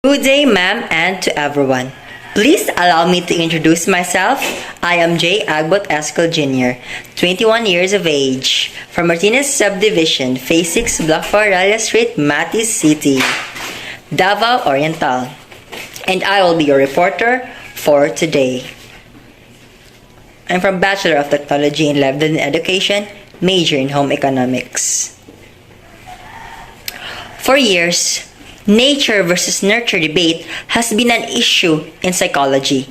Good day, ma'am, and to everyone. Please allow me to introduce myself. I am J. Agbot Escal Jr., 21 years of age, from Martinez Subdivision, Phase 6, Block 4, Raya Street, Matis City, Davao Oriental. And I will be your reporter for today. I'm from Bachelor of Technology in Level in Education, major in Home Economics. For years, nature versus nurture debate has been an issue in psychology.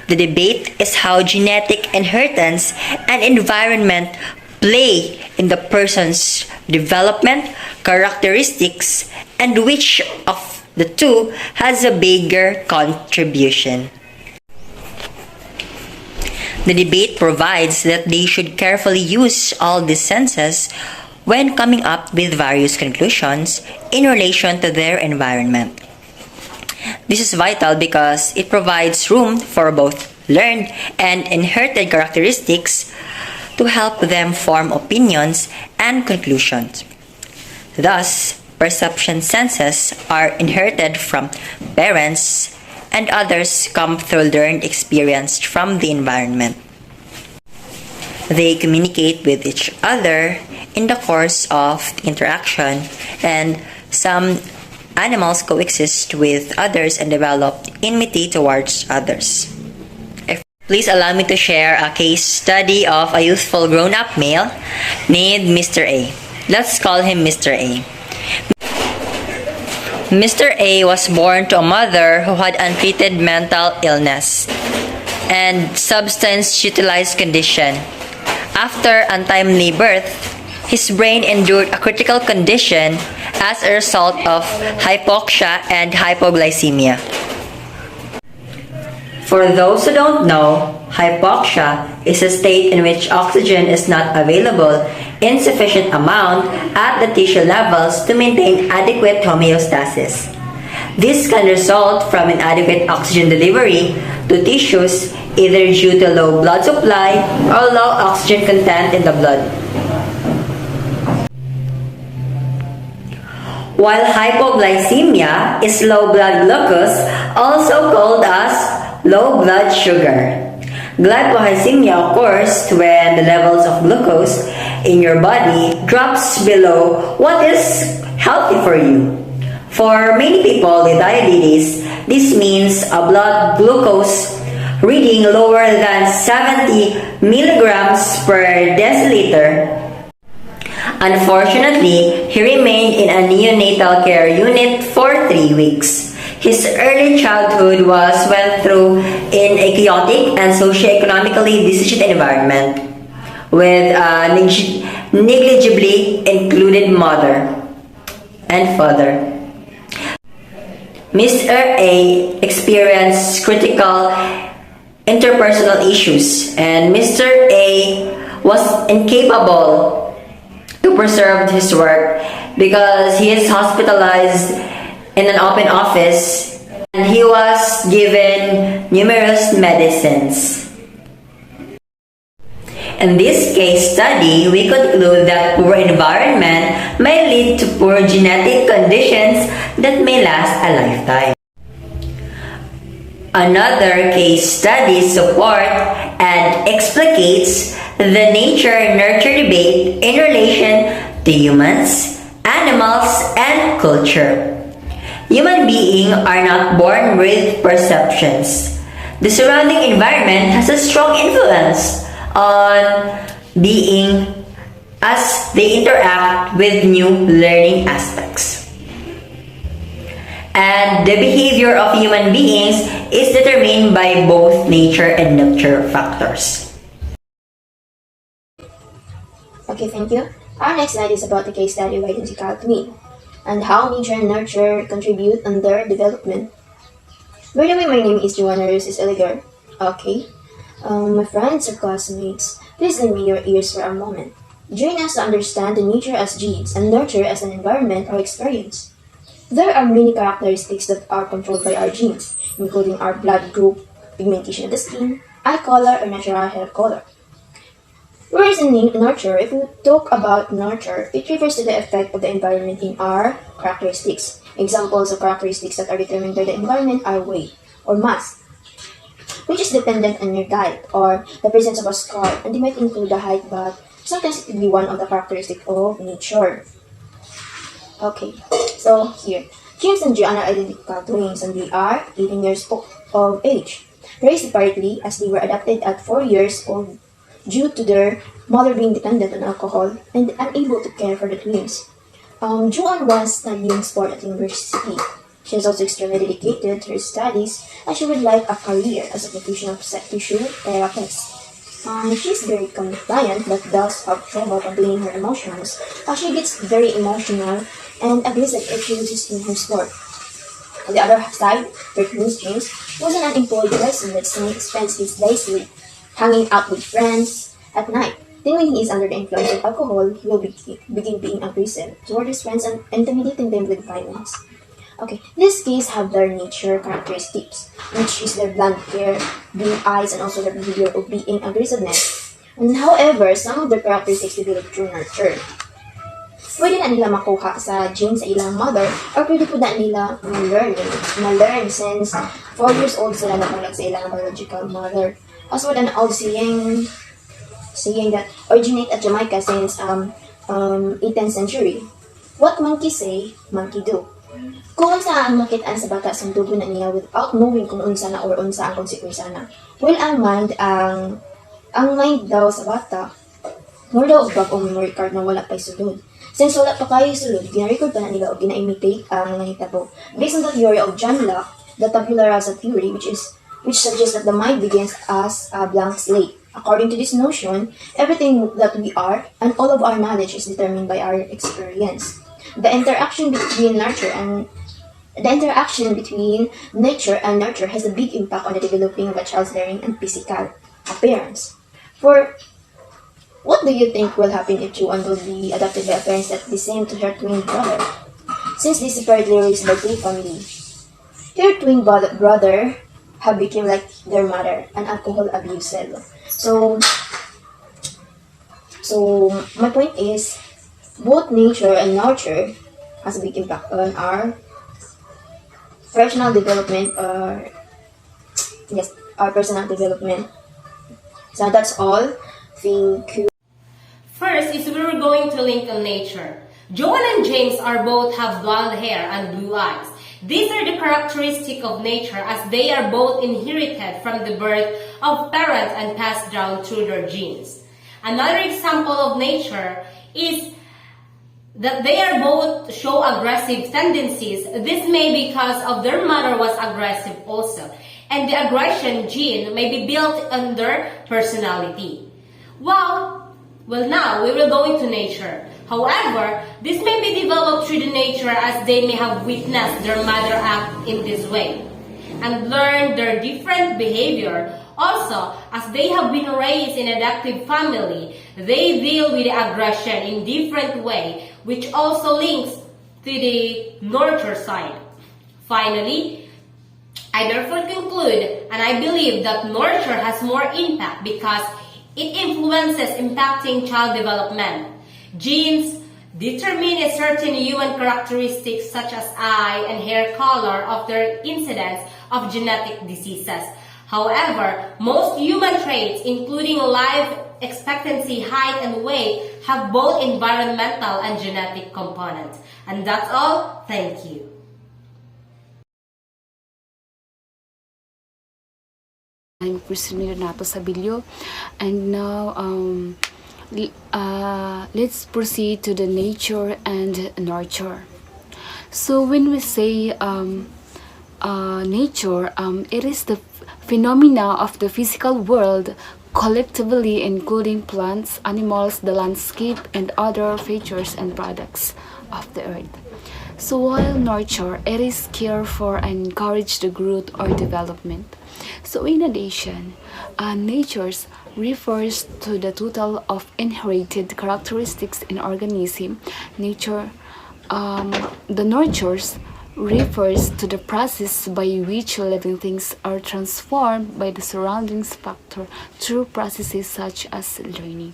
The debate is how genetic inheritance and environment play in the person's development, characteristics, and which of the two has a bigger contribution. The debate provides that they should carefully use all these senses when coming up with various conclusions in relation to their environment. This is vital because it provides room for both learned and inherited characteristics to help them form opinions and conclusions. Thus, perception senses are inherited from parents and others come through learned experience from the environment. They communicate with each other in the course of interaction, and some animals coexist with others and develop enmity towards others. Please allow me to share a case study of a youthful grown-up male named Mr. A. Let's call him Mr. A. Mr. A was born to a mother who had untreated mental illness and substance-utilized condition. After untimely birth, his brain endured a critical condition as a result of hypoxia and hypoglycemia. For those who don't know, hypoxia is a state in which oxygen is not available in sufficient amount at the tissue levels to maintain adequate homeostasis. This can result from inadequate oxygen delivery to tissues either due to low blood supply or low oxygen content in the blood. While hypoglycemia is low blood glucose, also called as low blood sugar. Glycemia occurs when the levels of glucose in your body drops below what is healthy for you. For many people with diabetes, this means a blood glucose reading lower than 70 milligrams per deciliter. Unfortunately, he remained in a neonatal care unit for 3 weeks. His early childhood went through in a chaotic and socioeconomically decisioned environment with a negligibly included mother and father. Mr. A experienced critical interpersonal issues, and Mr. A was incapable to preserve his work because he is hospitalized in an open office and he was given numerous medicines. In this case study, we conclude that poor environment may lead to poor genetic conditions that may last a lifetime. Another case study supports and explicates the nature-nurture debate in relation to humans, animals, and culture. Human beings are not born with perceptions. The surrounding environment has a strong influence on being as they interact with new learning aspects. And the behavior of human beings is determined by both nature and nurture factors. Okay, thank you. Our next slide is about the case study of identical twin and how nature and nurture contribute on their development. By the way, my name is Joanna Roses Eligar. Okay. My friends or classmates, please lend me your ears for a moment. Join us to understand the nature as genes and nurture as an environment or experience. There are many characteristics that are controlled by our genes, including our blood group, pigmentation of the skin, eye color, or natural hair color. Whereas in nurture, if we talk about nurture, it refers to the effect of the environment in our characteristics. Examples of characteristics that are determined by the environment are weight or mass, which is dependent on your diet or the presence of a scar, and they might include the height, but sometimes it could be one of the characteristics of nature. Okay, so here, James and Joanna are identical twins and they are 18 years of age, raised separately as they were adopted at 4 years old due to their mother being dependent on alcohol and unable to care for the twins. Joanne was studying sport at university. She is also extremely dedicated to her studies and she would like a career as a professional tissue therapist. She is very compliant but does have trouble containing her emotions. She gets very emotional and aggressive if she loses in her sport. On the other side, her twin James was an unemployed person that spends his days hanging out with friends at night. Then when he is under the influence of alcohol, he will begin being aggressive toward his friends and intimidating them with violence. Okay, these cases have their nature characteristics, which is their blunt hair, blue eyes, and also their behavior of being aggressiveness. And however, some of their characteristics develop through nurture. Pwede na nila makuha sa genes sa ilang mother, or pwede po na nila ma-learn since 4 years old sila napanag sa ilang biological mother. As with an old saying that originate at Jamaica since 18th century. What monkey say, monkey do. Kung unsa ang makitaan sa bata sa dugo na niya without knowing kung unsa na or unsa ang konsekwensya na. Well, ang mind daw sa bata, more daw og bag-ong memory card na wala pa'y sulod. Since wala pa kayo sulod, gina-record pa na nila o gina-imitate ang nangitabo. Based on the theory of John Locke, the tabula rasa theory, which suggests that the mind begins as a blank slate. According to this notion, everything that we are and all of our knowledge is determined by our experience. The interaction between nature and nurture has a big impact on the developing of a child's learning and physical appearance. For what do you think will happen if Juan will be adopted by a parents that the same to her twin brother? Since they separately raised by two family, her twin brother have become like their mother, an alcohol abusive. So my point is, both nature and nurture has a big impact on our personal development, our personal development. So that's all. Thank you. First is we were going to link on nature. Joan and James are both have blonde hair and blue eyes. These are the characteristics of nature as they are both inherited from the birth of parents and passed down through their genes. Another example of nature is that they are both show aggressive tendencies. This may be because of their mother was aggressive also, and the aggression gene may be built on their personality. Well, now we will go into nature. However, this may be developed through the nature as they may have witnessed their mother act in this way and learned their different behavior. Also, as they have been raised in an adoptive family, they deal with the aggression in different way, which also links to the nurture side. Finally, I therefore conclude and I believe that nurture has more impact because it influences impacting child development. Genes determine a certain human characteristics such as eye and hair color of their incidence of genetic diseases. However, most human traits, including life expectancy, height, and weight, have both environmental and genetic components. And that's all. Thank you. I'm Christina Nato Sabilio, and now let's proceed to the nature and nurture. So when we say nature, it is the phenomena of the physical world collectively including plants, animals, the landscape, and other features and products of the earth. So while nurture, it is care for and encourage the growth or development. So in addition, natures refers to the total of inherited characteristics in organism. Nature, the nurtures refers to the process by which living things are transformed by the surroundings factor through processes such as learning.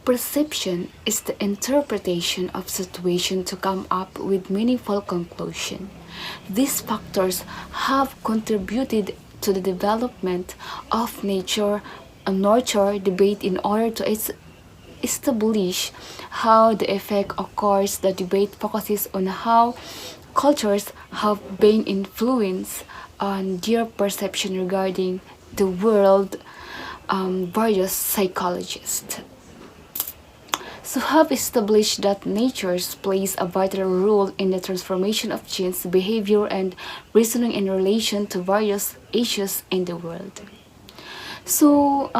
Perception is the interpretation of situation to come up with meaningful conclusion. These factors have contributed to the development of nature and nurture debate in order to establish how the effect occurs. The debate focuses on how cultures have been influenced on their perception regarding the world. Various psychologists so have established that nature plays a vital role in the transformation of change behavior and reasoning in relation to various issues in the world. So,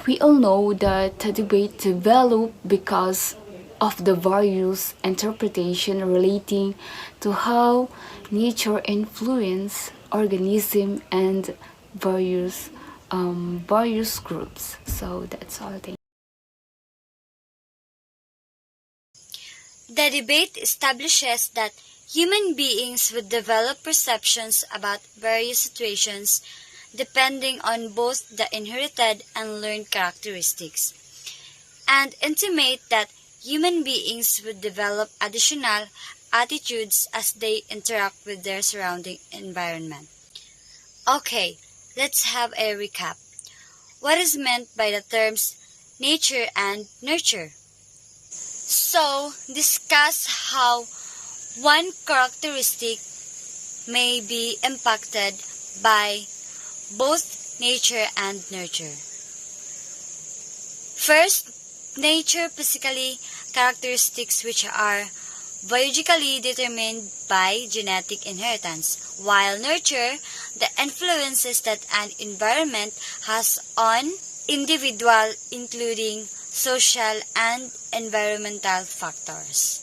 we all know that the debate developed because of the various interpretation relating to how nature influence organism and various groups. So that's all. Thank The debate establishes that human beings would develop perceptions about various situations depending on both the inherited and learned characteristics, and intimate that human beings would develop additional attitudes as they interact with their surrounding environment. Okay, let's have a recap. What is meant by the terms nature and nurture? So, discuss how one characteristic may be impacted by both nature and nurture. First, nature physically characteristics which are biologically determined by genetic inheritance, while nurture, the influences that an environment has on individual including social and environmental factors.